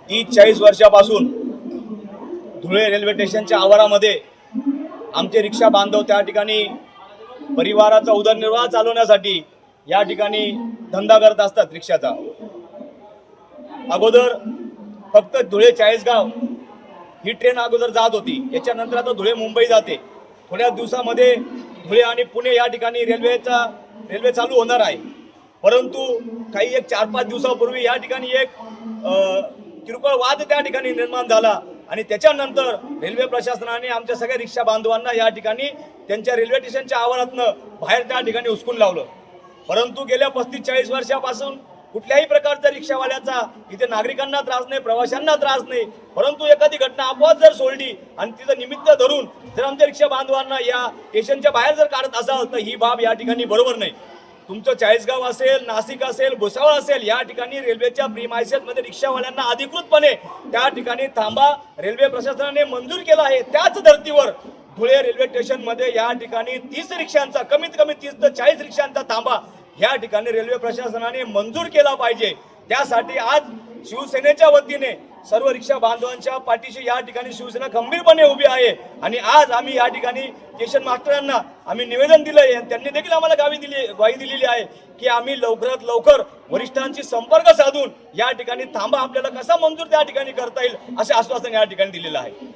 30-40 वर्षापासून धुळे रेल्वे स्टेशनच्या आवारामध्ये आमचे रिक्षा बांधव त्या ठिकाणी परिवाराचा उदरनिर्वाह चालवण्यासाठी या ठिकाणी धंदा करत असतात रिक्षाचा। अगोदर फक्त धुळे चाळीसगाव ही ट्रेन अगोदर जात होती, याच्यानंतर आता धुळे मुंबई जाते। थोड्या दिवसामध्ये धुळे आणि पुणे या ठिकाणी रेल्वे चालू होणार आहे। परंतु काही 4-5 दिवसापूर्वी या ठिकाणी एक किरकोळ वाद त्या ठिकाणी निर्माण झाला आणि त्याच्यानंतर रेल्वे प्रशासनाने आमच्या सगळ्या रिक्षा बांधवांना या ठिकाणी त्यांच्या रेल्वे स्टेशनच्या आवारातनं बाहेर त्या ठिकाणी हुसकून लावलं। परंतु गेल्या 35-40 वर्षापासून कुठल्याही प्रकारचा रिक्षावाल्याचा इथे नागरिकांना त्रास नाही, प्रवाशांना त्रास नाही। परंतु एखादी घटना अपवाद जर सोडली आणि तिचं निमित्त धरून जर आमच्या रिक्षा बांधवांना या स्टेशनच्या बाहेर जर काढत असाल तर ही बाब या ठिकाणी बरोबर नाही। तुमचं चाळीसगाव असेल, नाशिक असेल, भुसावळ असेल, या ठिकाणी रेल्वेच्या प्रीमायसेसमध्ये रिक्षावाल्यांना अधिकृतपणे त्या ठिकाणी थांबा रेल्वे प्रशासनाने मंजूर केला आहे। त्याच धर्तीवर धुळे रेल्वे स्टेशनमध्ये या ठिकाणी 30 रिक्षांचा, कमीत कमी 30 ते 40 रिक्षांचा थांबा या ठिकाणी रेल्वे प्रशासनाने मंजूर केला पाहिजे। त्यासाठी आज शिवसेनेच्या वतीने सर्व रिक्षा बांधवांच्या पाठीशी या ठिकाणी शिवसेना खंबीरपणे उभी आहे आणि आज आम्ही या ठिकाणी स्टेशन मास्टरांना आम्ही निवेदन दिलंय। त्यांनी देखील आम्हाला ग्वाही दिलेली आहे की आम्ही लवकरात लवकर वरिष्ठांशी संपर्क साधून या ठिकाणी थांबा आपल्याला कसा मंजूर त्या ठिकाणी करता येईल असे आश्वासन या ठिकाणी दिलेलं आहे।